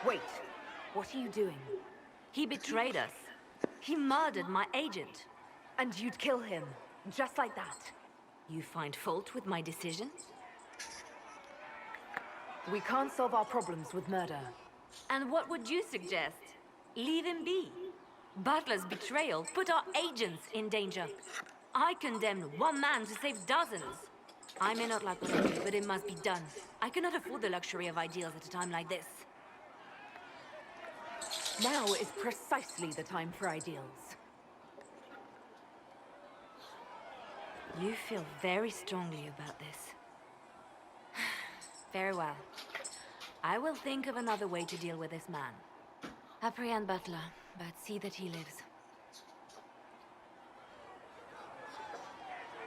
Wait, what are you doing? He betrayed us. He murdered my agent. And you'd kill him, just like that. You find fault with my decision? We can't solve our problems with murder. And what would you suggest? Leave him be. Butler's betrayal put our agents in danger. I condemned one man to save dozens. I may not like what I do, but it must be done. I cannot afford the luxury of ideals at a time like this. Now is precisely the time for ideals. You feel very strongly about this. Very well. I will think of another way to deal with this man. Apprehend Butler, but see that he lives.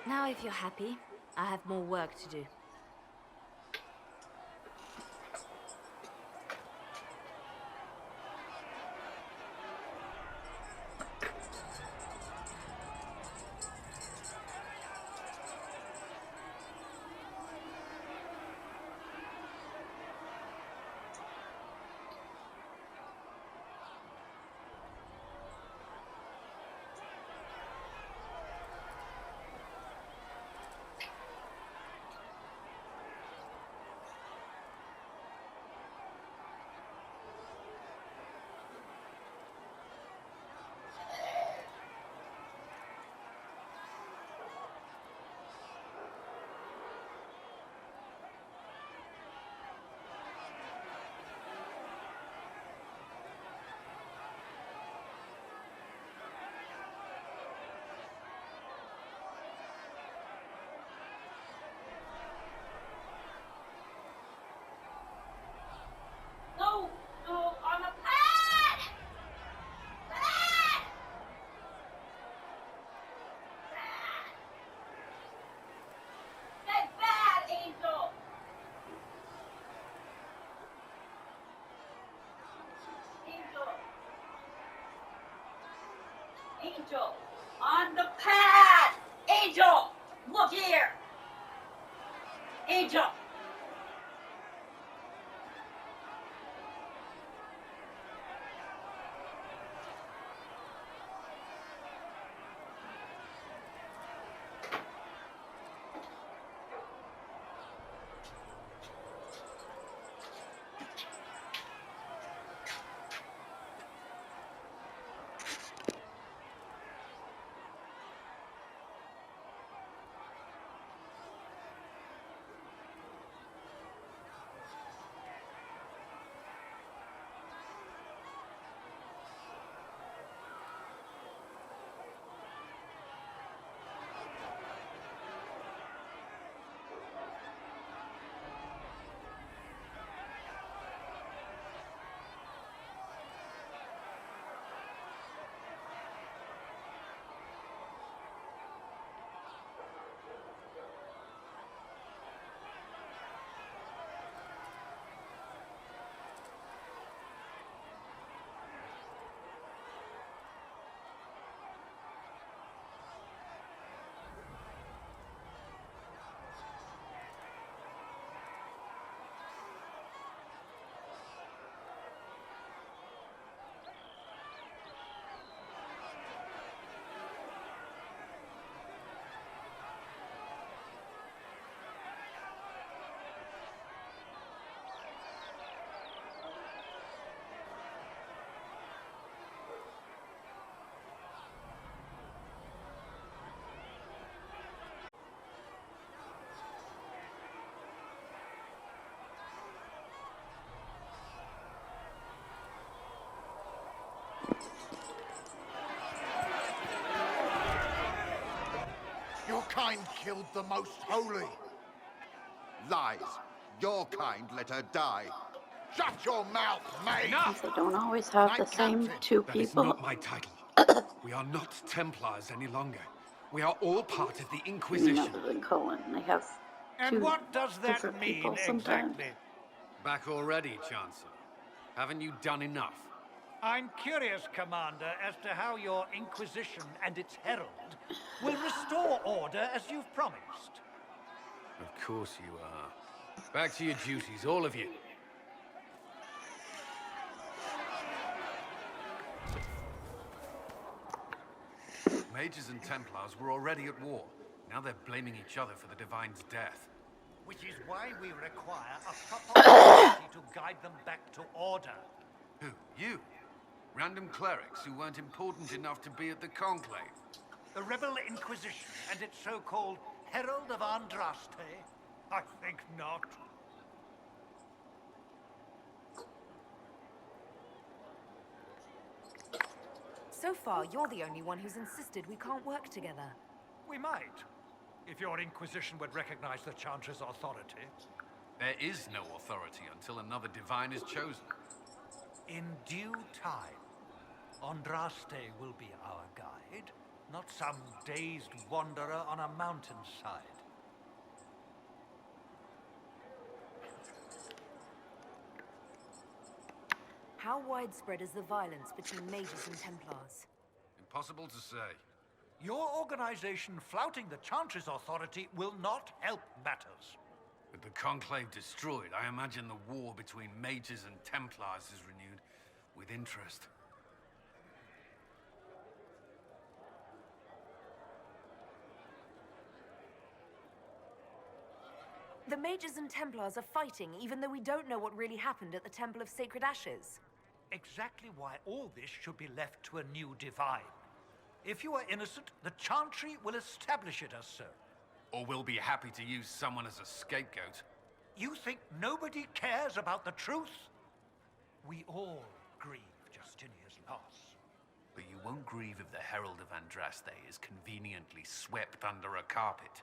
Now, if you're happy, I have more work to do. No, no, on the pad! Pad! Pad! Get bad, Angel! Angel! Angel! On the pad! Angel! Look here! Angel! Your kind killed the most holy. Lies. Your kind let her die. Shut your mouth, maid! Because they don't always have the same two That is people. not my title. We are not Templars any longer. We are all part of the Inquisition. Other than Cohen, they have And two what does that different mean people sometimes. exactly? Back already, Chancellor. Haven't you done enough? I'm curious, Commander, as to how your Inquisition and its herald will restore order as you've promised. Of course you are. Back to your duties, all of you. mages and Templars were already at war. Now they're blaming each other for the Divine's death. Which is why we require a proper authority to guide them back to order. Who? You? Random clerics who weren't important enough to be at the Conclave? The Rebel Inquisition and its so-called Herald of Andraste? I think not. So far, you're the only one who's insisted we can't work together. We might, if your Inquisition would recognize the Chantry's authority. There is no authority until another Divine is chosen. In due time, Andraste will be our guide, not some dazed wanderer on a mountainside. How widespread is the violence between mages and Templars? Impossible to say. Your organization flouting the Chantry's authority will not help matters. With the Conclave destroyed, I imagine the war between mages and Templars is renewed with interest. The mages and Templars are fighting, even though we don't know what really happened at the Temple of Sacred Ashes. Exactly why all this should be left to a new Divine. If you are innocent, the Chantry will establish it as so. Or we'll be happy to use someone as a scapegoat. You think nobody cares about the truth? We all grieve Justinia's loss. But you won't grieve if the Herald of Andraste is conveniently swept under a carpet.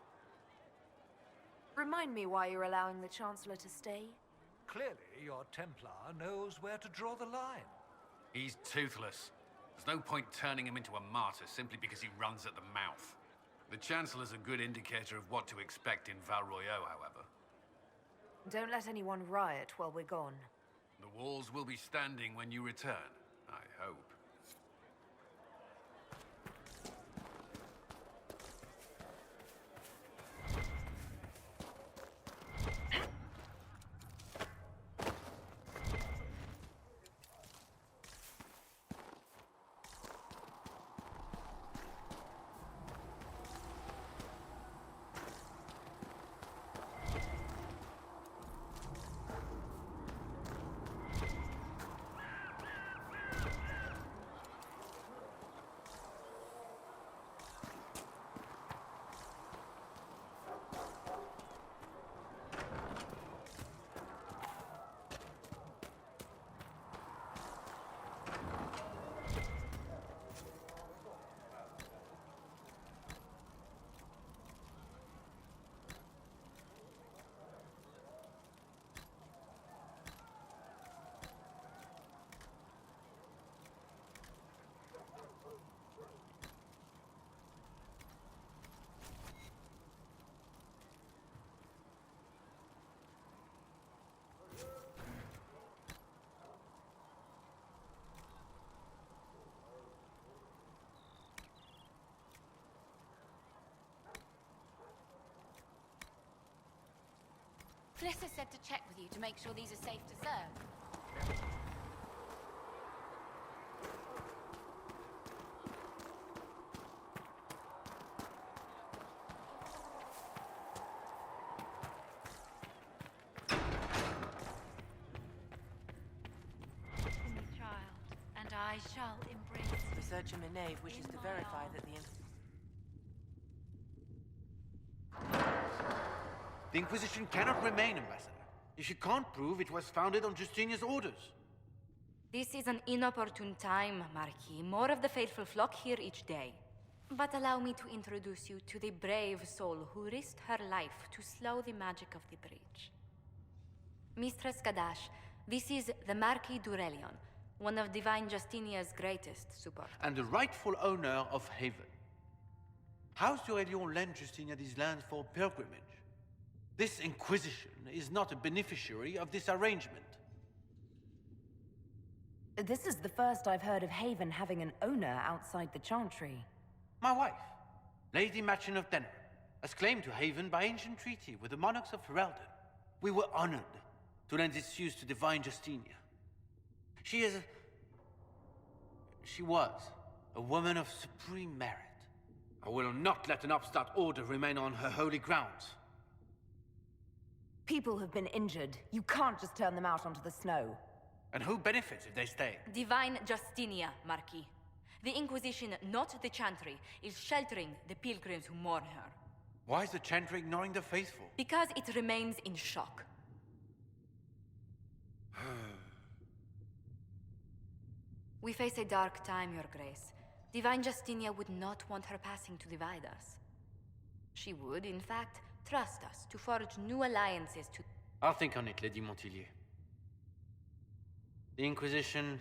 Remind me why you're allowing the Chancellor to stay? Clearly, your Templar knows where to draw the line. He's toothless. There's no point turning him into a martyr simply because he runs at the mouth. The Chancellor's a good indicator of what to expect in Val Royeaux, however. Don't let anyone riot while we're gone. The walls will be standing when you return, I hope. Fliss said to check with you to make sure these are safe to serve. Child, and I shall embrace. Researcher Minave wishes to verify that The Inquisition cannot remain, Ambassador, if you can't prove it was founded on Justinia's orders. This is an inopportune time, Marquis. More of the faithful flock here each day. But allow me to introduce you to the brave soul who risked her life to slow the magic of the breach. Mistress Kadash, this is the Marquis d'Aurelion, one of Divine Justinia's greatest supporters. And the rightful owner of Haven. House d'Aurelion lent Justinia these lands for pilgrimage. This Inquisition is not a beneficiary of this arrangement. This is the first I've heard of Haven having an owner outside the Chantry. My wife, Lady Machin of Denner, has claimed to Haven by ancient treaty with the monarchs of Ferelden. We were honored to lend its use to Divine Justinia. She was a woman of supreme merit, I will not let an upstart order remain on her holy grounds. People have been injured. You can't just turn them out onto the snow. And who benefits if they stay? Divine Justinia, Marquis. The Inquisition, not the Chantry, is sheltering the pilgrims who mourn her. Why is the Chantry ignoring the faithful? Because it remains in shock. We face a dark time, Your Grace. Divine Justinia would not want her passing to divide us. She would, in fact, trust us to forge new alliances to... I'll think on it, Lady Montilyet. The Inquisition...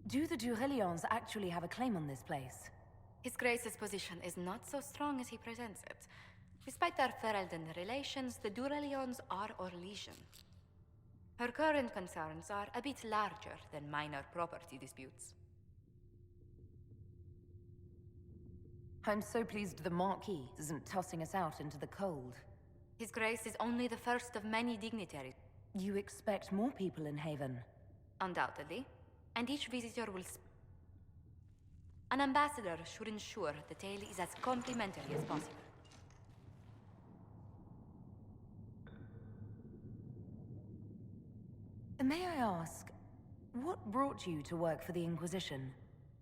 Do the Durelions actually have a claim on this place? His Grace's position is not so strong as he presents it. Despite their Ferelden relations, the Durelions are Orlesian. Her current concerns are a bit larger than minor property disputes. I'm so pleased the Marquis isn't tossing us out into the cold. His Grace is only the first of many dignitaries. You expect more people in Haven? Undoubtedly. And each visitor will... An ambassador should ensure the tale is as complimentary as possible. May I ask, what brought you to work for the Inquisition?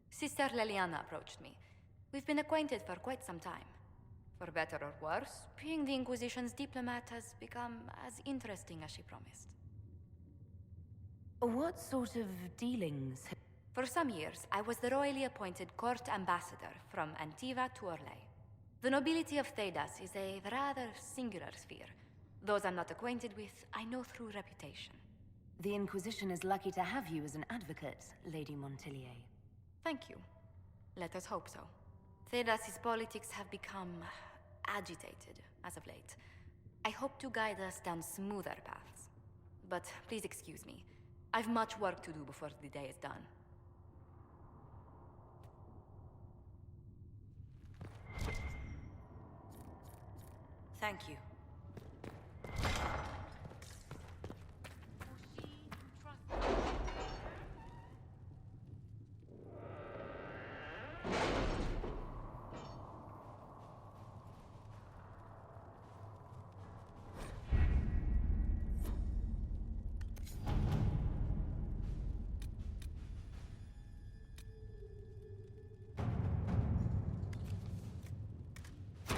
Sister Leliana approached me. We've been acquainted for quite some time. For better or worse, being the Inquisition's diplomat has become as interesting as she promised. What sort of dealings? For some years, I was the royally appointed court ambassador from Antiva to Orlais. The nobility of Thedas is a rather singular sphere. Those I'm not acquainted with, I know through reputation. The Inquisition is lucky to have you as an advocate, Lady Montilyet. Thank you. Let us hope so. Thedas' politics have become agitated as of late. I hope to guide us down smoother paths. But please excuse me. I've much work to do before the day is done. Thank you.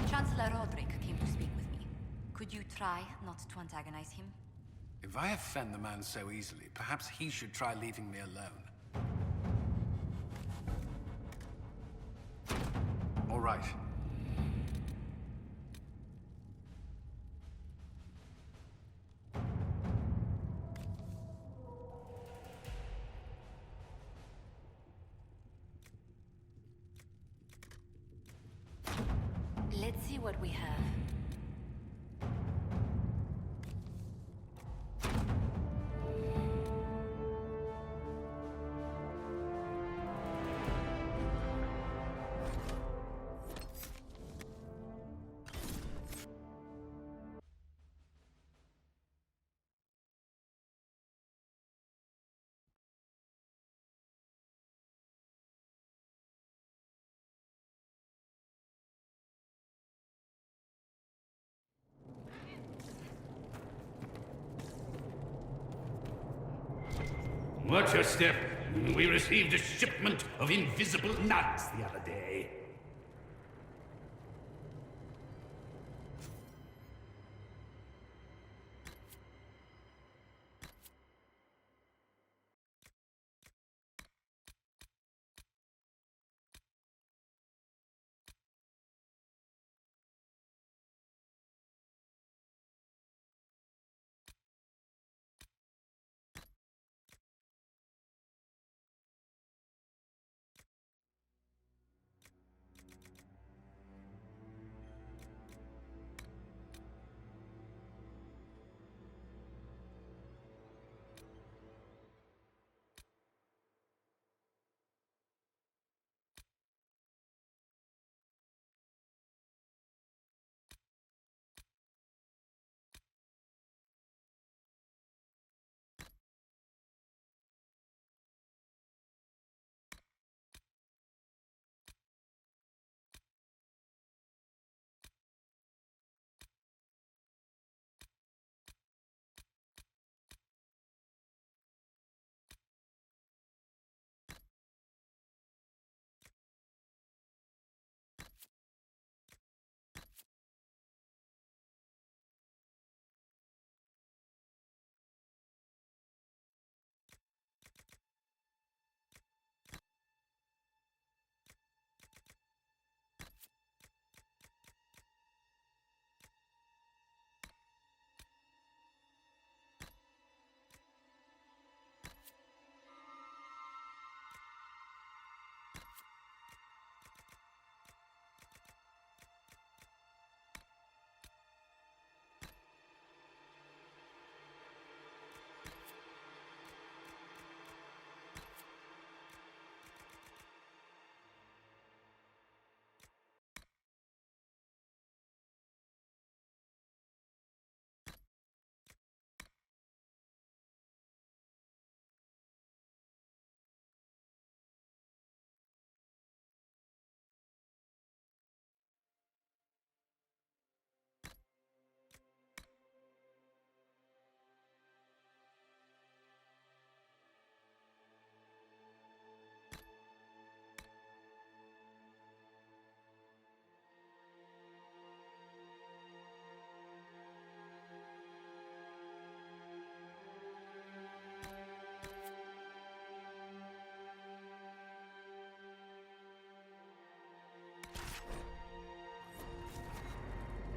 Chancellor Roderick came to speak with me. Could you try not to antagonize him? If I offend the man so easily, perhaps he should try leaving me alone. All right. Let's see what we have. Watch your step. We received a shipment of invisible nuts the other day.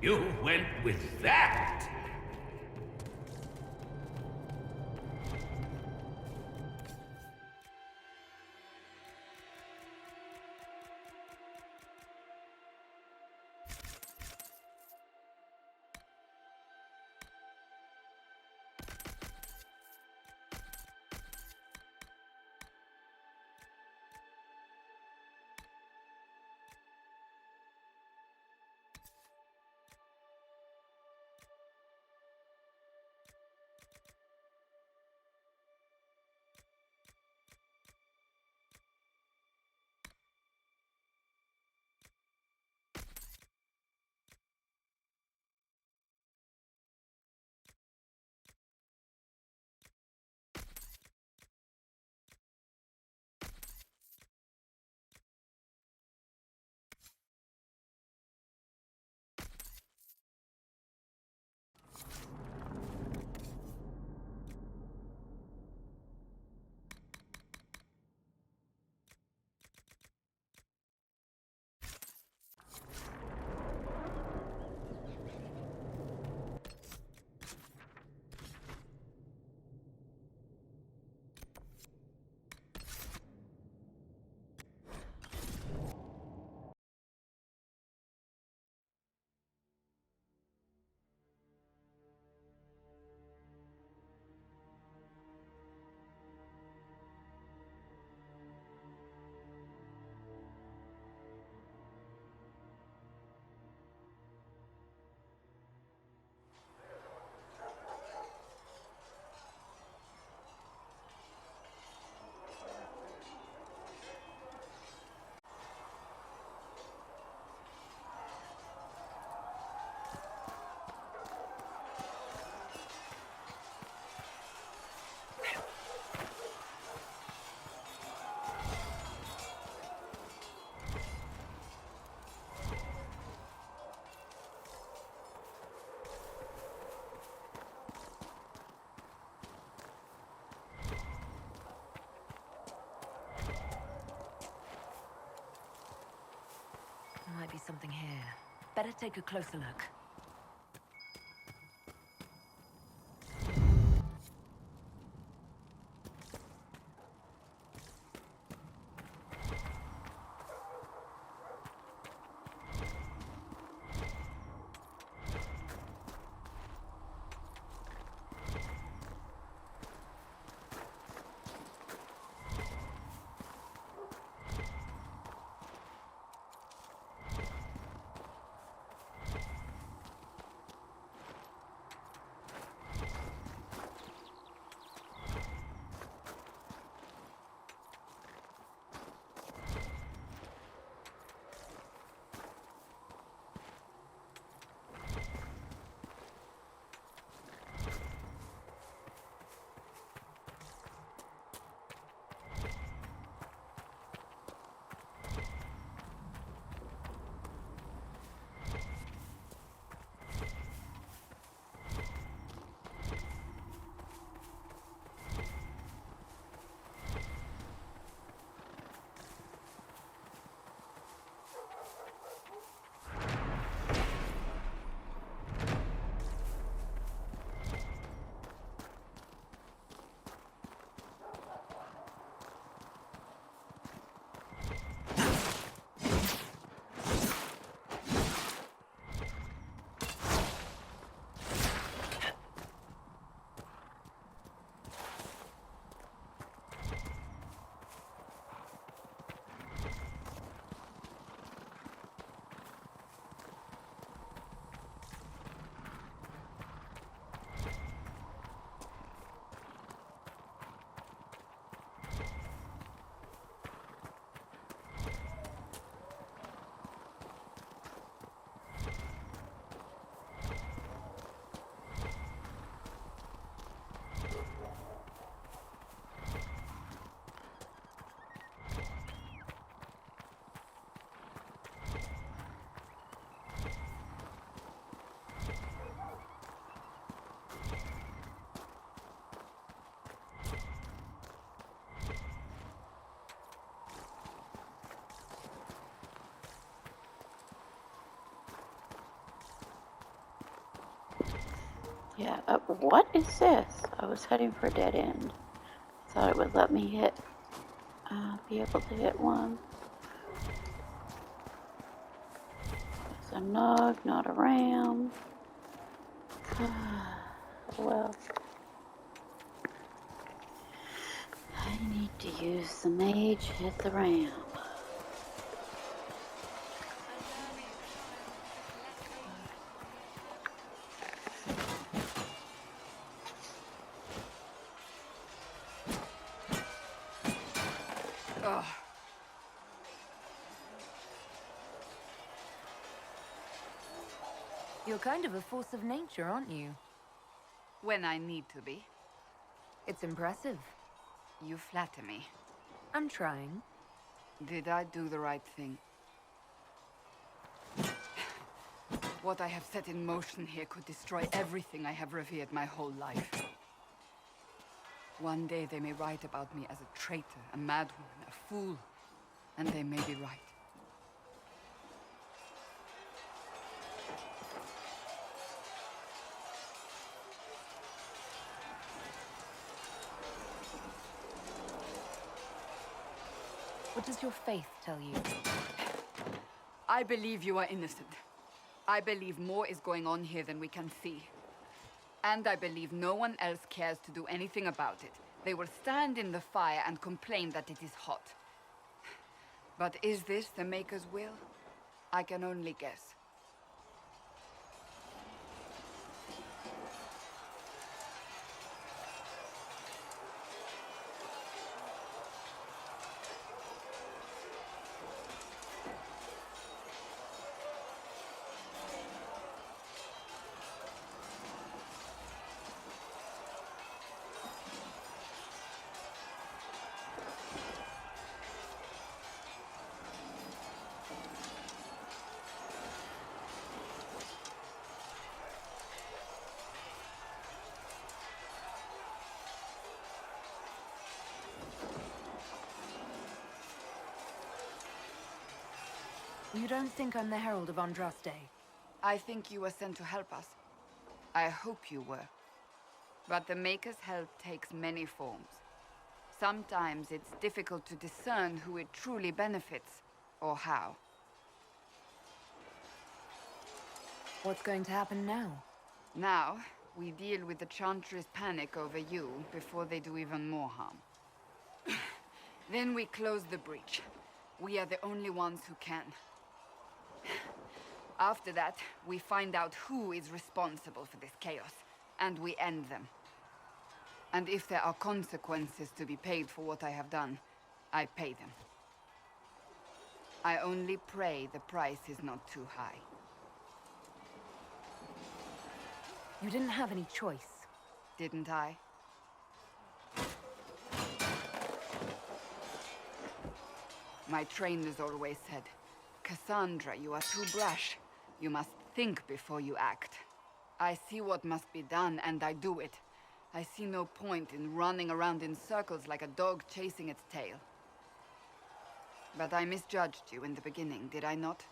You went with that? There might be something here. Better take a closer look. Yeah, what is this? I was heading for a dead end. Thought it would let me be able to hit one. It's a Nog, not a ram. Well, I need to use the mage, hit the ram. You're kind of a force of nature, aren't you? When I need to be. It's impressive. You flatter me. I'm trying. Did I do the right thing? What I have set in motion here could destroy everything I have revered my whole life. One day they may write about me as a traitor, a madwoman, a fool, and they may be right. What does your faith tell you? I believe you are innocent. I believe more is going on here than we can see. And I believe no one else cares to do anything about it. They will stand in the fire and complain that it is hot. But is this the Maker's will? I can only guess. You don't think I'm the Herald of Andraste? I think you were sent to help us. I hope you were. But the Maker's help takes many forms. Sometimes it's difficult to discern who it truly benefits, or how. What's going to happen now? Now, we deal with the Chantry's panic over you before they do even more harm. Then we close the breach. We are the only ones who can. After that, we find out who is responsible for this chaos, and we end them. And if there are consequences to be paid for what I have done, I pay them. I only pray the price is not too high. You didn't have any choice. Didn't I? My trainers always said, Cassandra, you are too brash. You must think before you act. I see what must be done, and I do it. I see no point in running around in circles like a dog chasing its tail. But I misjudged you in the beginning, did I not?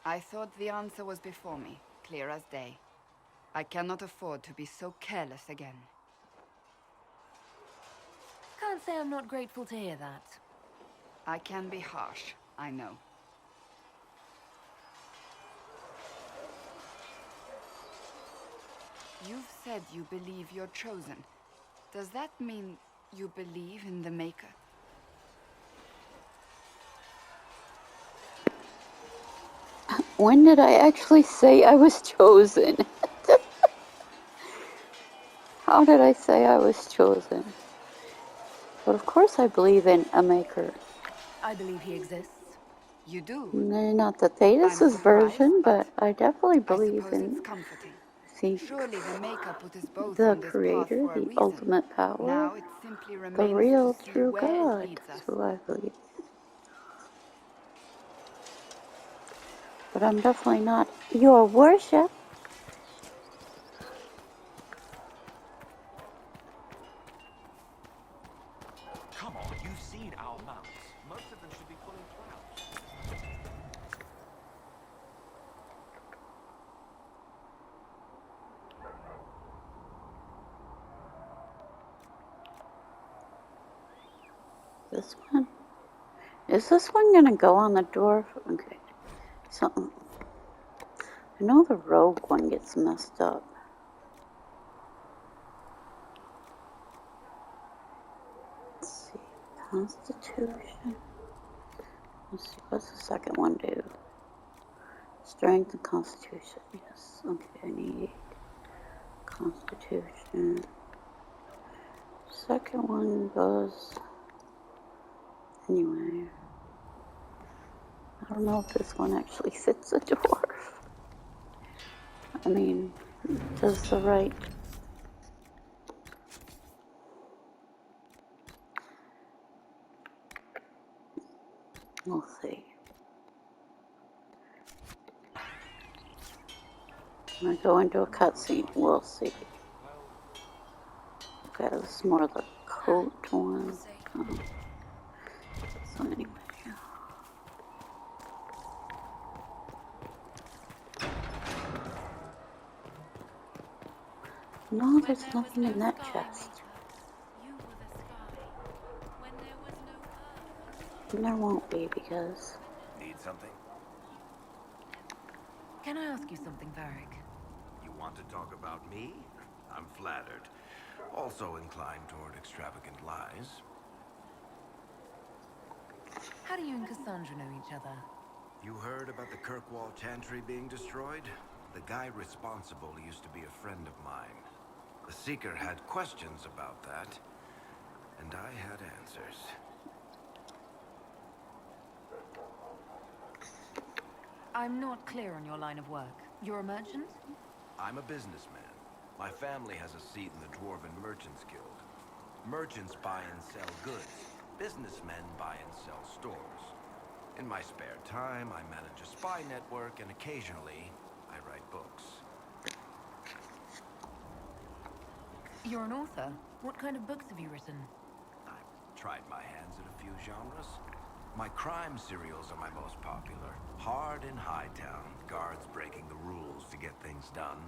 I thought the answer was before me, clear as day. I cannot afford to be so careless again. Can't say I'm not grateful to hear that. I can be harsh, I know. You've said you believe you're chosen. Does that mean you believe in the Maker? When did I actually say I was chosen? How did I say I was chosen? But of course I believe in a Maker. I believe he exists. You do? Not the Thetis' version, but I definitely believe in Surely the Maker put us both the on this Creator, path for a the reason. ultimate power, Now it simply the remains real to see true where it God, leads us. who I believe. But I'm definitely not your worship. Come on, you've seen our mounts. Most of them should be pulling plows. this one? Is this one gonna go on the door? Okay. So, I know the rogue one gets messed up. Let's see. Constitution. Let's see. What's the second one do? Strength and Constitution. Yes. Okay, I need Constitution. Second one goes. Anyway. I don't know if this one actually fits a dwarf. I mean, does the right. We'll see. I'm gonna go into a cutscene. We'll see. Okay, this is more of the coat one. So anyway. No, there's nothing in that chest. And there won't be because. Need something? Can I ask you something, Varric? You want to talk about me? I'm flattered. Also inclined toward extravagant lies. How do you and Cassandra know each other? You heard about the Kirkwall Chantry being destroyed? The guy responsible used to be a friend of mine. The Seeker had questions about that, and I had answers. I'm not clear on your line of work. You're a merchant? I'm a businessman. My family has a seat in the Dwarven Merchants Guild. Merchants buy and sell goods. Businessmen buy and sell stores. In my spare time, I manage a spy network, and occasionally, I write books. You're an author. What kind of books have you written? I've tried my hands at a few genres. My crime serials are my most popular. Hard in Hightown, guards breaking the rules to get things done.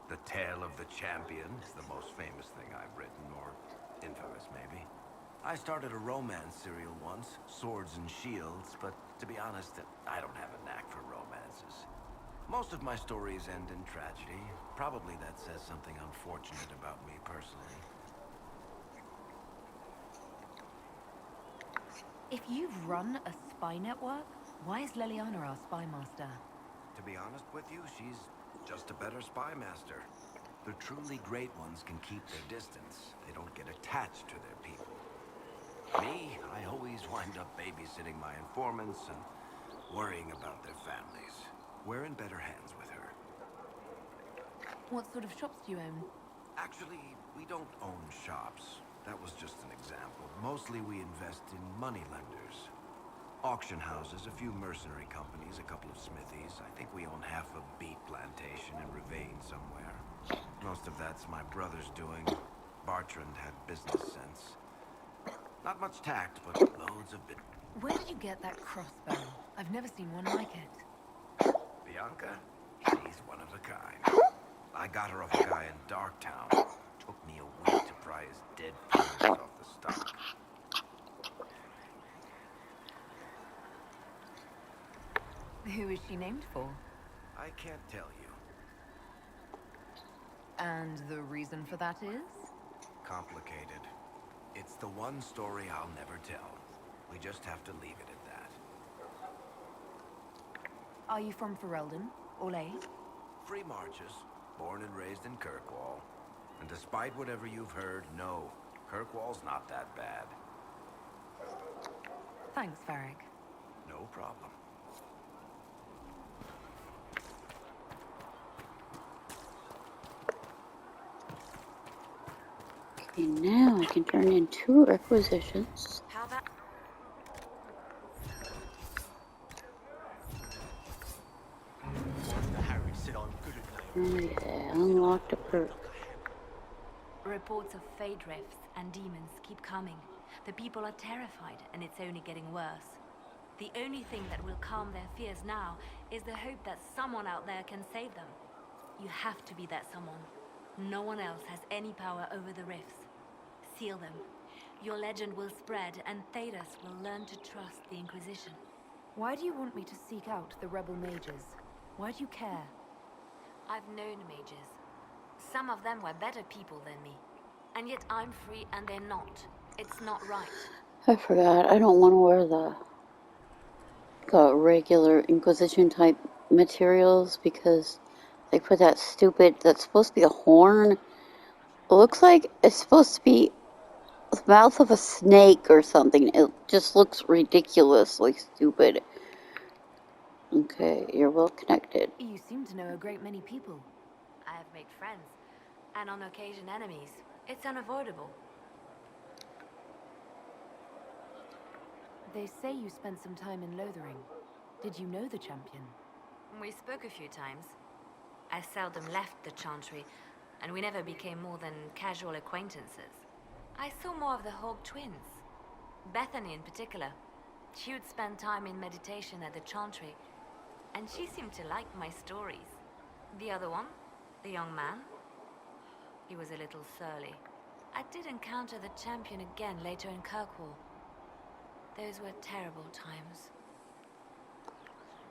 The Tale of the Champion is the most famous thing I've written, or infamous maybe. I started a romance serial once, Swords and Shields, but to be honest, I don't have a knack for romances. Most of my stories end in tragedy. Probably that says something unfortunate about me personally. If you've run a spy network, why is Leliana our spy master? To be honest with you, she's just a better spy master. The truly great ones can keep their distance. They don't get attached to their people. Me, I always wind up babysitting my informants and worrying about their families. We're in better hands with her. What sort of shops do you own? Actually, we don't own shops. That was just an example. Mostly we invest in money lenders. Auction houses, a few mercenary companies, a couple of smithies. I think we own half a beet plantation in Ravane somewhere. Most of that's my brother's doing. Bartrand had business sense. Not much tact, but loads of bit. Where did you get that crossbow? I've never seen one like it. Bianca? She's one of a kind. I got her off a guy in Darktown. Took me a week to pry his dead fingers off the stock. Who is she named for? I can't tell you. And the reason for that is? Complicated. It's the one story I'll never tell. We just have to leave it at that. Are you from Ferelden? Orlais? Free Marches, born and raised in Kirkwall. And despite whatever you've heard, no, Kirkwall's not that bad. Thanks, Varric. No problem. Okay, now I can turn in 2 requisitions. How about... Oh yeah, unlocked a perk. Reports of fade rifts and demons keep coming. The people are terrified, and it's only getting worse. The only thing that will calm their fears now is the hope that someone out there can save them. You have to be that someone. No one else has any power over the rifts. Seal them. your legend will spread and Thedas will learn to trust the Inquisition. Why do you want me to seek out the rebel mages? Why do you care? I've known mages. Some of them were better people than me. And yet I'm free and they're not. It's not right. I forgot. I don't want to wear the regular Inquisition type materials because they put that stupid, that's supposed to be a horn. It looks like it's supposed to be the mouth of a snake or something. It just looks ridiculously stupid. Okay, you're well connected. You seem to know a great many people. I have made friends, and on occasion enemies. It's unavoidable. They say you spent some time in Lothering. Did you know the champion? We spoke a few times. I seldom left the Chantry, and we never became more than casual acquaintances. I saw more of the Hawk twins. Bethany in particular. She would spend time in meditation at the Chantry, and she seemed to like my stories. The other one, the young man, he was a little surly. I did encounter the champion again later in Kirkwall. Those were terrible times.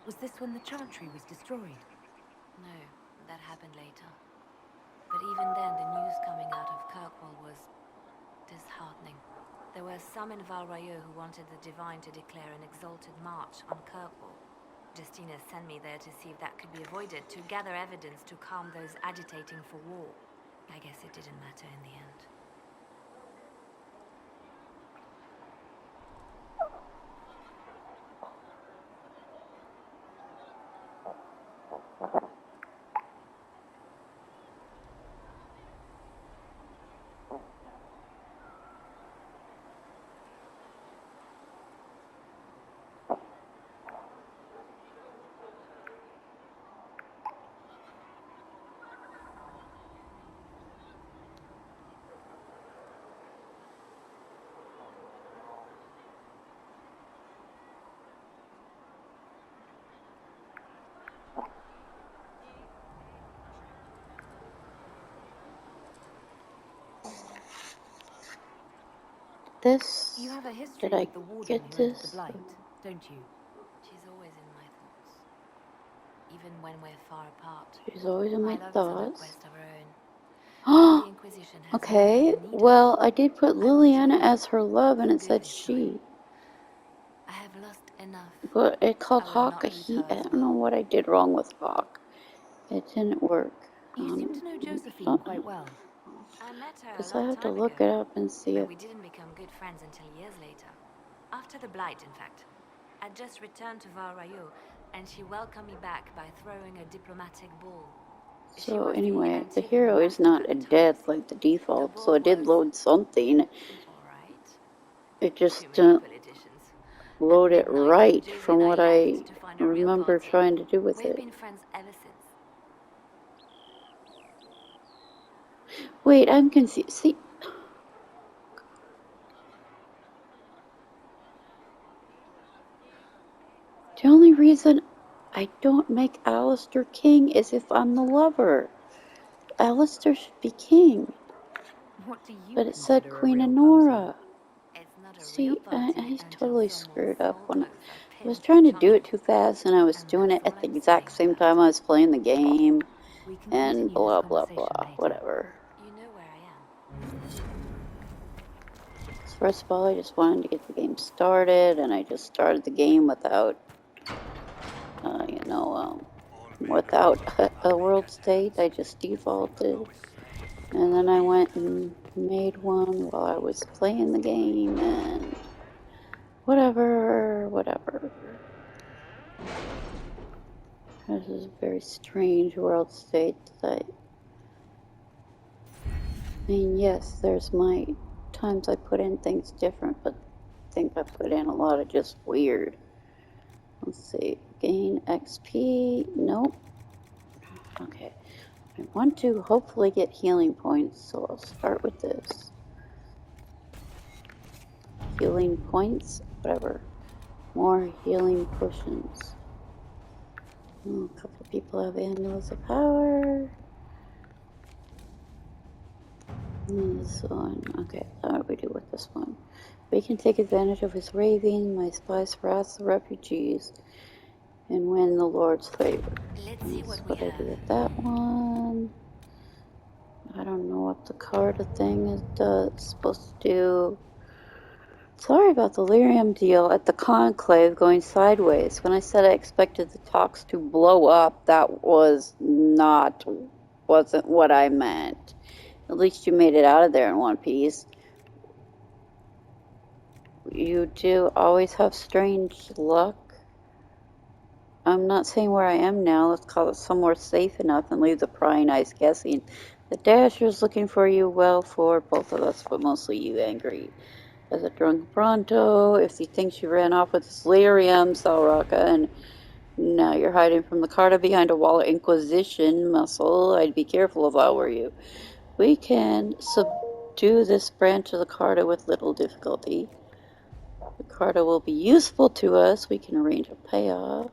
Was this when the Chantry was destroyed? No, that happened later. But even then, the news coming out of Kirkwall was disheartening. There were some in Val Royeaux who wanted the Divine to declare an exalted march on Kirkwall. Justina sent me there to see if that could be avoided, to gather evidence to calm those agitating for war. I guess it didn't matter in the end. This? You have a history Did I with the warden get who entered this? the Blight, don't you? She's always in my thoughts. Even when we're far apart. She's always in my love is on a thoughts. quest of her own. The Inquisition has Okay, well, I did put Liliana as her love, and it said she. I have lost enough. But it called I will Hawk. not lose her I as don't know what I did wrong with Hawk. It didn't work. You seem to know Josephine quite well. I met her Because a I long had to time look ago, it up and see but if... we didn't become good friends until years later. After the Blight, in fact. I'd just returned to Val Royeaux, and she welcomed me back by throwing a diplomatic ball. So anyway, the hero is not a death like the default, so it did load something. It just didn't load it right from what I remember trying to do with We've it. been friends ever since. Wait, I'm confused. See, the only reason I don't make Alistair king is if I'm the lover. Alistair should be king. What do you But it said consider a Queen real Honora. It's not a See, real party I until totally someone's screwed up soul when I clothes are was pinned trying to to do it Chantry. too fast, and I was doing it at the exact same time I was playing the game, We can and continue blah this blah conversation blah, later. whatever. You know where I am. First of all, I just wanted to get the game started, and I just started the game without, without a world state. I just defaulted, and then I went and made one while I was playing the game, and whatever. This is a very strange world state that I mean, yes, there's my times I put in things different, but I think I put in a lot of just weird. Let's see, gain XP, nope. Okay, I want to hopefully get healing points, so I'll start with this. Healing points, whatever. More healing potions. Oh, a couple people have Amulets of Power. This one. Okay, what do we do with this one? We can take advantage of his raving. My spies harass the refugees and win the Lord's favor. Let's see what That's we what I do have. with that one. I don't know what the Carta thing is supposed to do. Sorry about the lyrium deal at the conclave going sideways. When I said I expected the talks to blow up, that wasn't what I meant. At least you made it out of there in one piece. You do always have strange luck. I'm not saying where I am now. Let's call it somewhere safe enough and leave the prying eyes guessing. The Dasher's looking for you, well, for both of us, but mostly you, angry. As a drunk Bronto, if he thinks you ran off with his lyrium, Salraka, and now you're hiding from the Carta behind a wall of Inquisition muscle, I'd be careful if I were you. We can subdue this branch of the Carta with little difficulty. The Carta will be useful to us. We can arrange a payoff.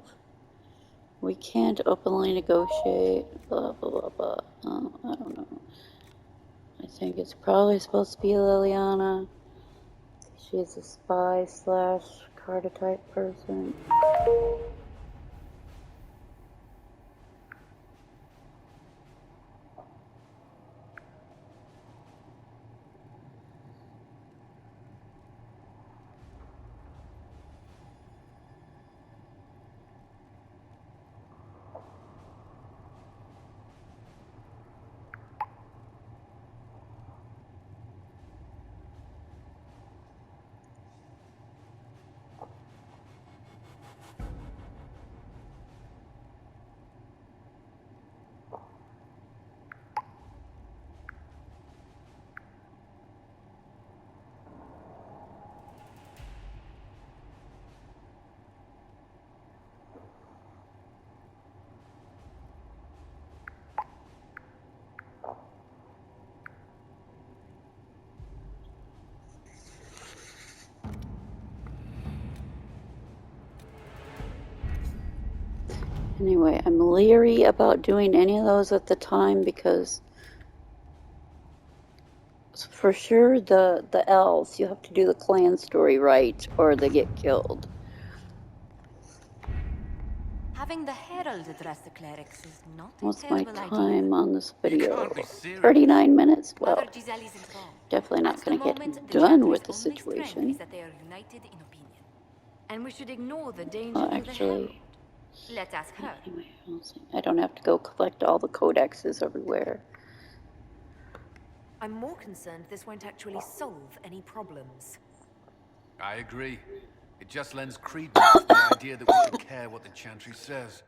We can't openly negotiate, blah, blah, blah, blah. I don't know. I think it's probably supposed to be Liliana. She is a spy / Carta type person. Anyway, I'm leery about doing any of those at the time because for sure the elves, you have to do the clan story right or they get killed. Having the Herald address the clerics is not What's a my terrible time idea. on this video? can't be serious. 39 minutes? Well, Mother Giselle is involved. definitely not At going the to moment, get the done with the Chantry's only strength situation. is that they are united in opinion. And we should ignore the danger Well, to the Herald. actually, Let's ask her. anyway, I'll see. I don't have to go collect all the codexes everywhere. I'm more concerned this won't actually solve any problems. I agree. It just lends credence to the idea that we should care what the Chantry says.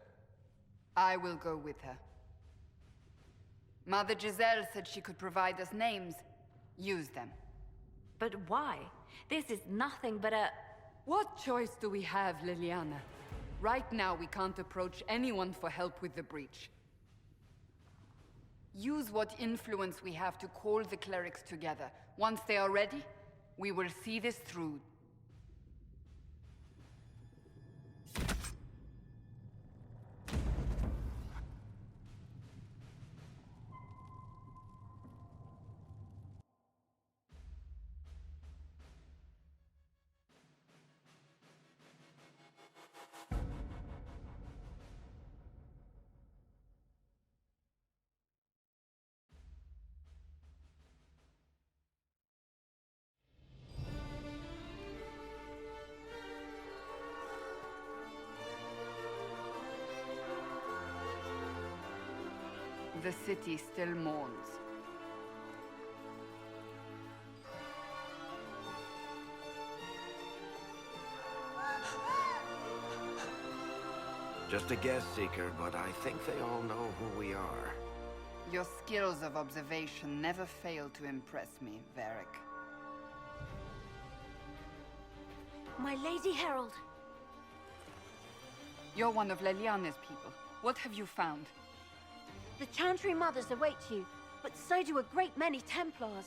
I will go with her. Mother Giselle said she could provide us names. Use them. But why? This is nothing but a... What choice do we have, Liliana? Right now, we can't approach anyone for help with the breach. Use what influence we have to call the clerics together. Once they are ready, we will see this through. The city still mourns. Just a guess, Seeker, but I think they all know who we are. Your skills of observation never fail to impress me, Varric. My Lady Herald. You're one of Leliana's people. What have you found? The Chantry Mothers await you, but so do a great many Templars.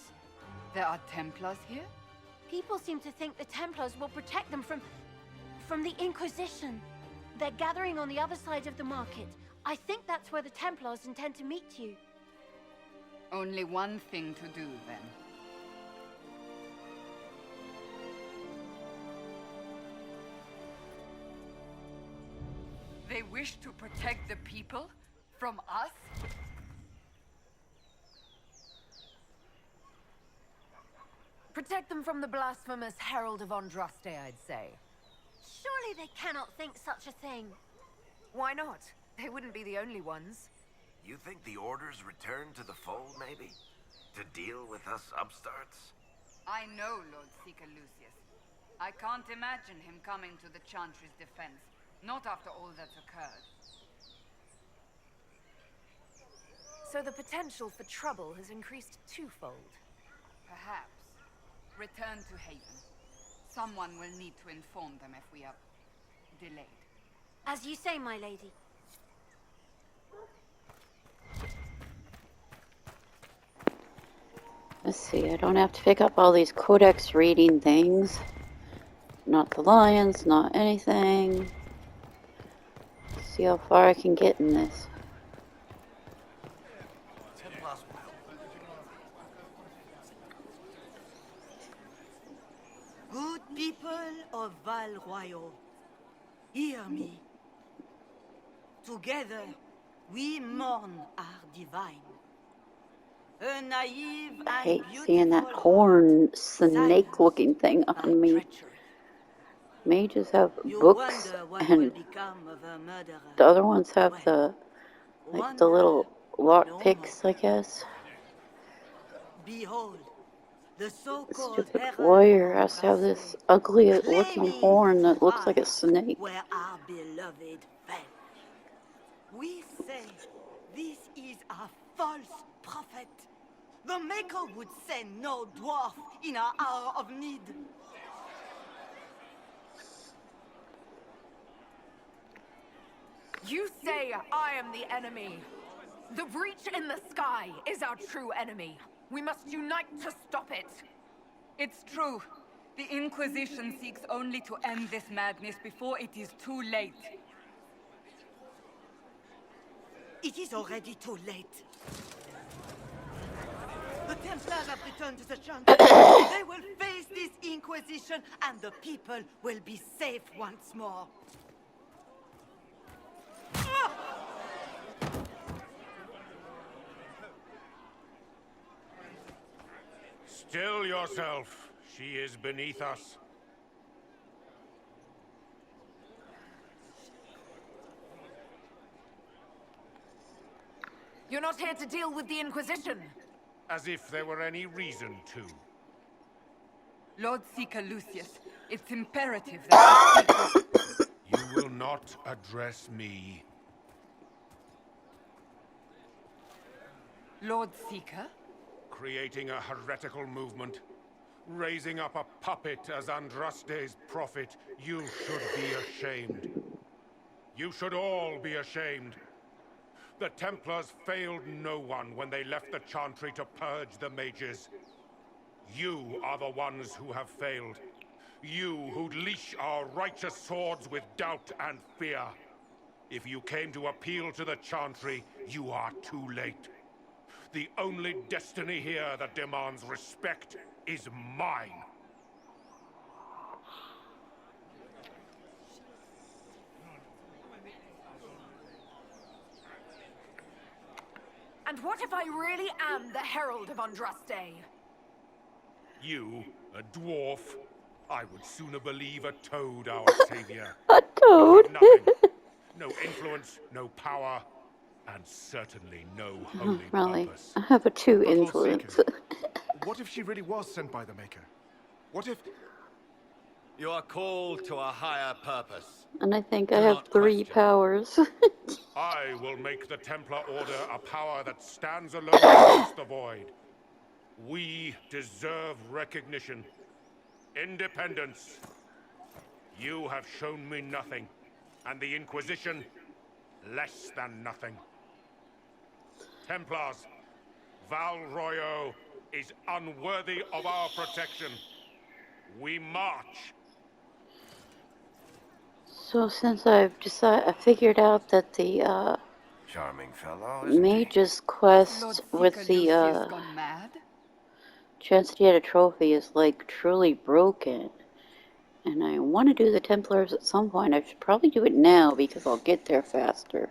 There are Templars here? People seem to think the Templars will protect them from the Inquisition. They're gathering on the other side of the market. I think that's where the Templars intend to meet you. Only one thing to do, then. They wish to protect the people from us? Protect them from the blasphemous Herald of Andraste, I'd say. Surely they cannot think such a thing. Why not? They wouldn't be the only ones. You think the Order's return to the fold, maybe? To deal with us upstarts? I know Lord Seeker Lucius. I can't imagine him coming to the Chantry's defense. Not after all that's occurred. So the potential for trouble has increased twofold. Perhaps. Return to Haven. Someone will need to inform them if we are delayed. As you say, my lady. Let's see, I don't have to pick up all these codex reading things. Not the lions, not anything. Let's see how far I can get in this. Good people of Val Royal, hear me. Together, we mourn our divine. A naive and I hate seeing that horn snake-looking thing on me. Mages have books, and the other ones have the, like, the little lockpicks, I guess. Behold, the so-called Stupid warrior has to have this ugly-looking horn that looks like a snake. where our beloved fell. We say this is a false prophet. The Maker would send no dwarf in our hour of need. You say I am the enemy. The breach in the sky is our true enemy. We must unite to stop it. It's true. The Inquisition seeks only to end this madness before it is too late. It is already too late. The Templars have returned to the Chantry. They will face this Inquisition, and the people will be safe once more. Still yourself. She is beneath us. You're not here to deal with the Inquisition. As if there were any reason to. Lord Seeker Lucius, it's imperative that I speak with... You will not address me. Lord Seeker? Creating a heretical movement. Raising up a puppet as Andraste's prophet. You should be ashamed. You should all be ashamed. The Templars failed no one when they left the Chantry to purge the mages. You are the ones who have failed. You who leash our righteous swords with doubt and fear. If you came to appeal to the Chantry, you are too late. The only destiny here that demands respect is mine. And what if I really am the Herald of Andraste? You, a dwarf? I would sooner believe a toad, our savior. A toad? Nothing. No influence, no power, and certainly no holy Really? purpose. I have a 2 influence. What if she really was sent by the Maker? What if... You are called to a higher purpose. And I think I have 3 powers. I will make the Templar Order a power that stands alone against the Void. We deserve recognition. Independence. You have shown me nothing, and the Inquisition, less than nothing. Templars, Val Royeaux is unworthy of our protection. We march. So since I've figured out that the Charming fellow, isn't he? Mage's quest Lord with Seeker the Lucius gone mad? chance to get a trophy is like truly broken. And I want to do the Templars at some point. I should probably do it now because I'll get there faster.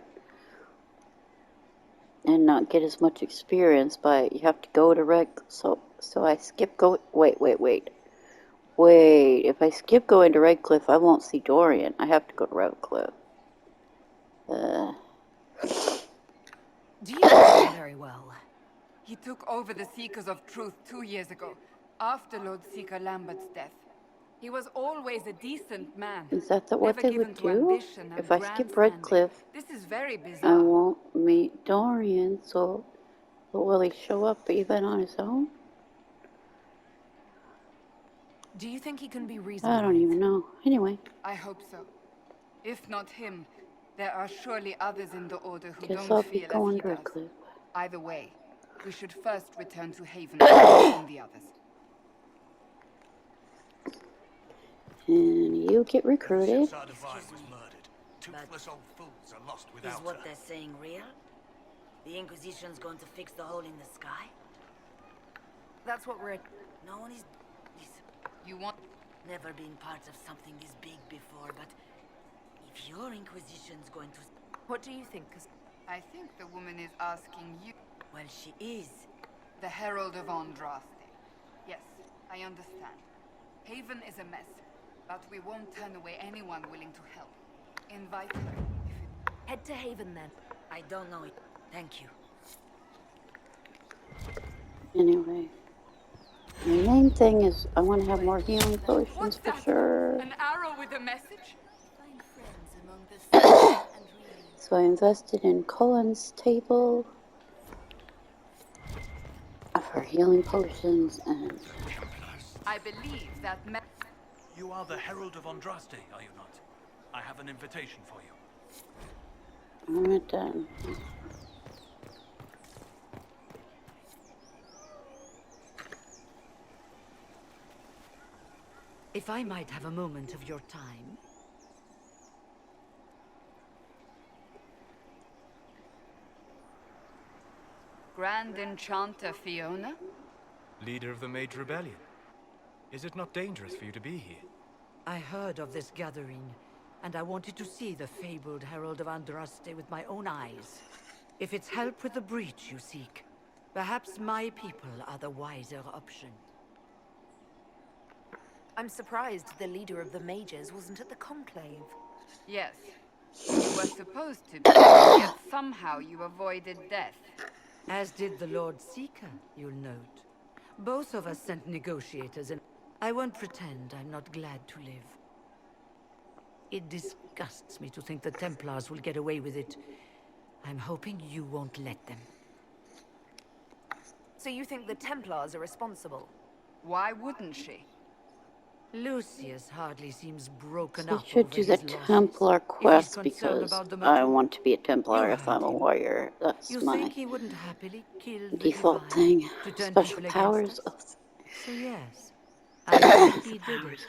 And not get as much experience, but you have to go to so I skip wait. Wait, if I skip going to Redcliffe, I won't see Dorian. I have to go to Redcliffe. Do you know him very well? He took over the Seekers of Truth 2 years ago, after Lord Seeker Lambert's death. He was always a decent man. Is that what never they given would to do? ambition and If I skip grandstanding. Redcliffe, This is very I bizarre. won't meet Dorian, so will he show up even on his own? Do you think he can be reasonable? I don't even know. Anyway, I hope so. If not him, there are surely others in the Order who guess don't I'll be feel going as to he does. Redcliffe. Either way, we should first return to Haven and inform the others. And you get recruited. Shazad Divine was murdered. Toothless old fools are lost Is without what her. they're saying real? The Inquisition's going to fix the hole in the sky? That's what we're... No one is... Listen, You want... never been part of something this big before, but if your Inquisition's going to... What do you think? 'Cause I think the woman is asking you... Well, she is. The Herald of Andraste. Yes, I understand. Haven is a mess, but we won't turn away anyone willing to help. Invite her. head to Haven then. I don't know it. Thank you. Anyway, the main thing is I want to have more healing potions for sure. An arrow with a message? Find friends among the So I invested in Cullen's table for healing potions and... I believe that You are the Herald of Andraste, are you not? I have an invitation for you. I'm done. If I might have a moment of your time. Grand Enchanter Fiona? Leader of the Mage Rebellion. Is it not dangerous for you to be here? I heard of this gathering, and I wanted to see the fabled Herald of Andraste with my own eyes. If it's help with the breach you seek, perhaps my people are the wiser option. I'm surprised the leader of the mages wasn't at the conclave. Yes. You were supposed to be, yet somehow you avoided death. As did the Lord Seeker, you'll note. Both of us sent negotiators, and I won't pretend I'm not glad to live. It disgusts me to think the Templars will get away with it. I'm hoping you won't let them. So you think the Templars are responsible? Why wouldn't she? Lucius hardly seems broken So I up should over do the his losses. Templar If he's quest concerned because about the I matter, want to be a Templar you if I'm a heard him. warrior. That's You my think he wouldn't happily kill the default divine thing. to turn Special people powers. against us? So yes, I think he did it.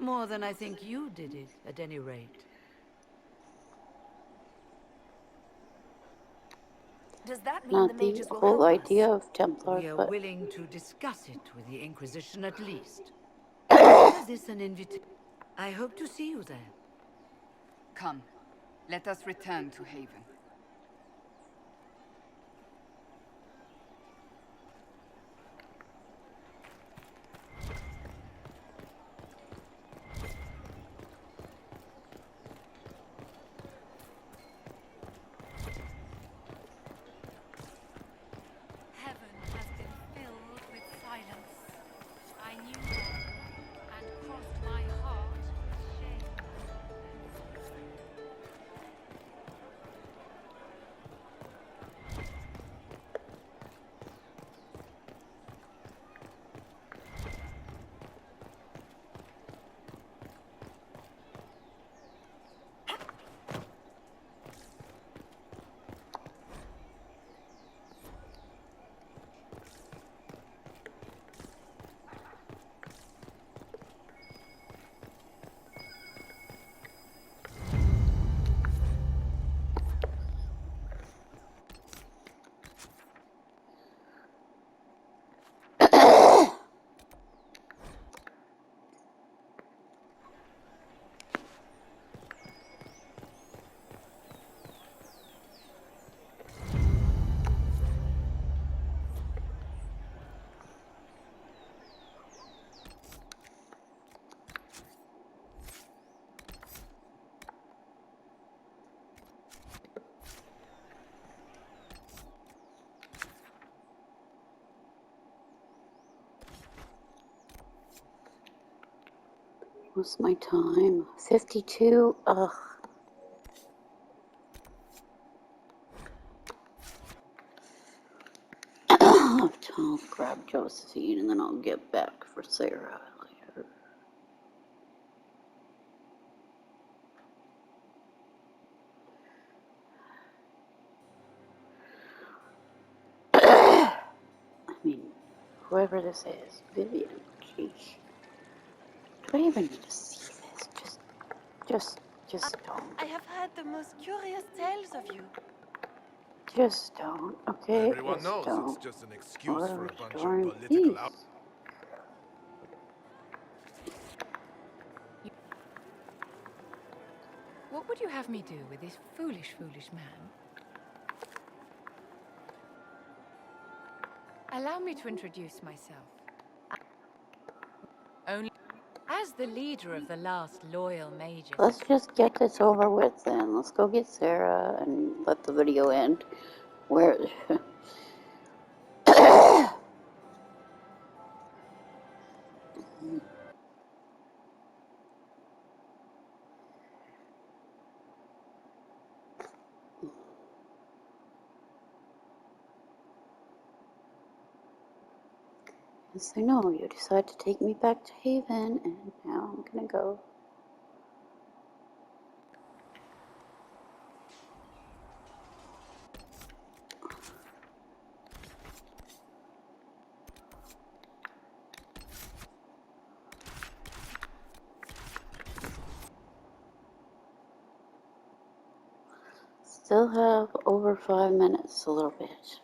More than I think you did it, at any rate. Does that mean Not the the mages will whole help us? idea of Templars, We are but willing to discuss it with the Inquisition at least. Is this an invitation? I hope to see you there. Come, let us return to Haven. Heaven has been filled with silence. I knew that, and crossed my heart with shame. What's my time? 52? Ugh. I'll grab Josephine and then I'll get back for Sarah later. I mean, whoever this is, Vivian, sheesh. Do I even need to see this? Just don't. I have heard the most curious tales of you. Just don't, okay? Everyone just knows don't. it's just an excuse for a bunch of Restoring political peace. out. What would you have me do with this foolish, foolish man? Allow me to introduce myself. Only as the leader of the last loyal mages. Let's just get this over with then. Let's go get Sarah and let the video end. Where... Yes, I know. You decide to take me back to Haven, and now I'm gonna go. Still have over 5 minutes, a little bit.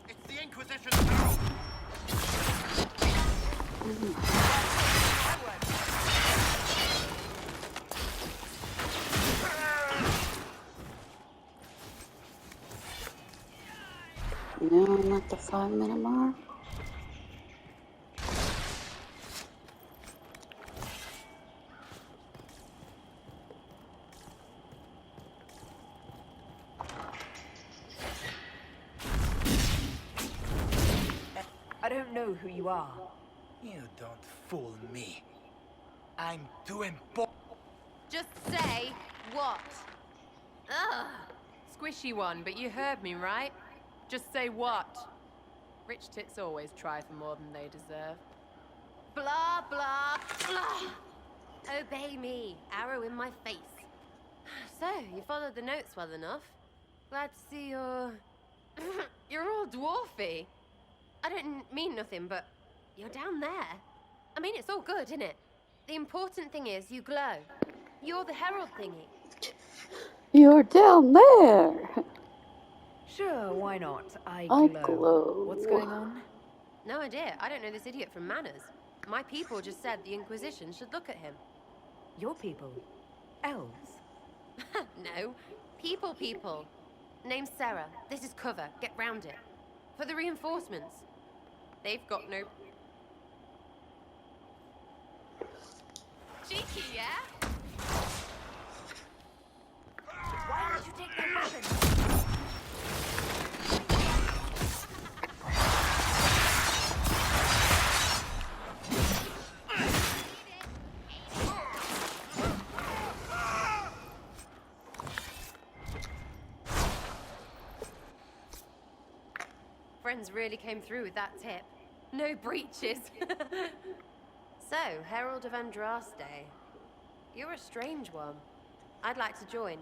It's the Inquisition's herald! Now I'm at the 5-minute mark. I don't know who you are. You don't fool me. I'm too important. Just say what? Ugh. Squishy one, but you heard me, right? Just say what? Rich tits always try for more than they deserve. Blah, blah, blah. Obey me. Arrow in my face. So, you followed the notes well enough. Glad to see you're... you're all dwarfy. I don't mean nothing, but you're down there. I mean, it's all good, isn't it? The important thing is you glow. You're the herald thingy. You're down there! Sure, why not? I I glow. glow. What's going on? No idea. I don't know this idiot from manners. My people just said the Inquisition should look at him. Your people? Elves? No. People. Name's Sarah. This is cover. Get round it. For the reinforcements. They've got no... Cheeky, yeah? Why did you take their weapons? Friends really came through with that tip. No breaches. So, Herald of Andraste. You're a strange one. I'd like to join.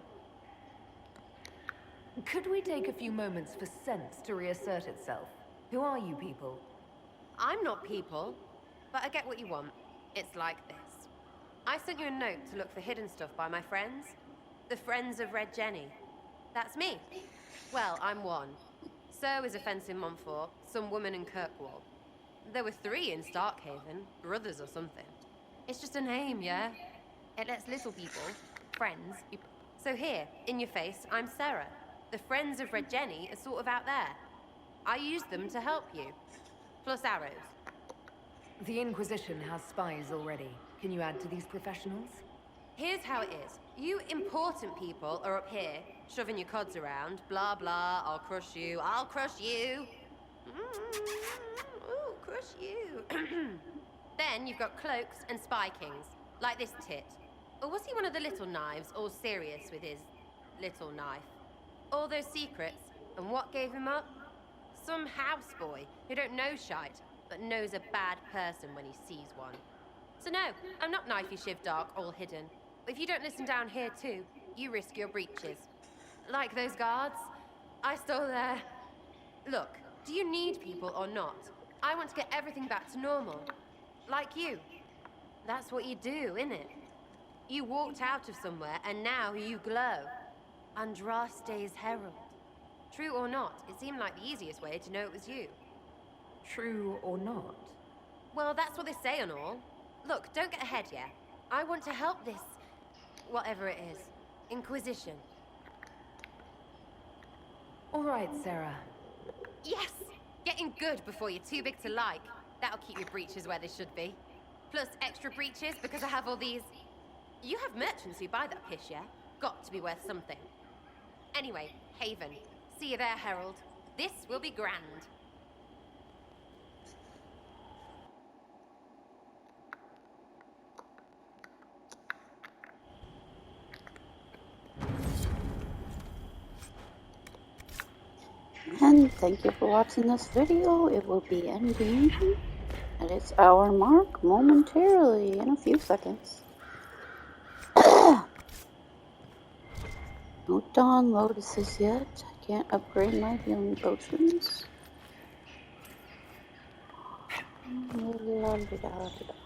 Could we take a few moments for sense to reassert itself? Who are you people? I'm not people, but I get what you want. It's like this. I sent you a note to look for hidden stuff by my friends. The Friends of Red Jenny. That's me. Well, I'm one. So is a fence in Montfort, some woman in Kirkwall. There were 3 in Starkhaven, brothers or something. It's just a name, yeah? It lets little people, friends... So here, in your face, I'm Sarah. The Friends of Red Jenny are sort of out there. I use them to help you. Plus arrows. The Inquisition has spies already. Can you add to these professionals? Here's how it is. You important people are up here, shoving your cods around. Blah, blah, I'll crush you, I'll crush you. Ooh, crush you. Then you've got cloaks and spy kings, like this tit. Or was he one of the little knives, all serious with his little knife? All those secrets, and what gave him up? Some houseboy who don't know shite, but knows a bad person when he sees one. So no, I'm not knifey shiv dark, all hidden. If you don't listen down here too, you risk your breeches. Like those guards, I stole their... Look, do you need people or not? I want to get everything back to normal. Like you. That's what you do, innit? You walked out of somewhere and now you glow. Andraste's herald. True or not, it seemed like the easiest way to know it was you. True or not? Well, that's what they say and all. Look, don't get ahead, yeah? I want to help this... whatever it is. Inquisition. All right, Sarah. Yes! Getting good before you're too big to like. That'll keep your breeches where they should be. Plus extra breeches because I have all these... You have merchants who buy that piss, yeah? Got to be worth something. Anyway, Haven. See you there, Herald. This will be grand. And thank you for watching this video. It will be ending at its hour mark momentarily in a few seconds. No Dawn Lotuses yet. I can't upgrade my healing potions. La-da-da-da-da.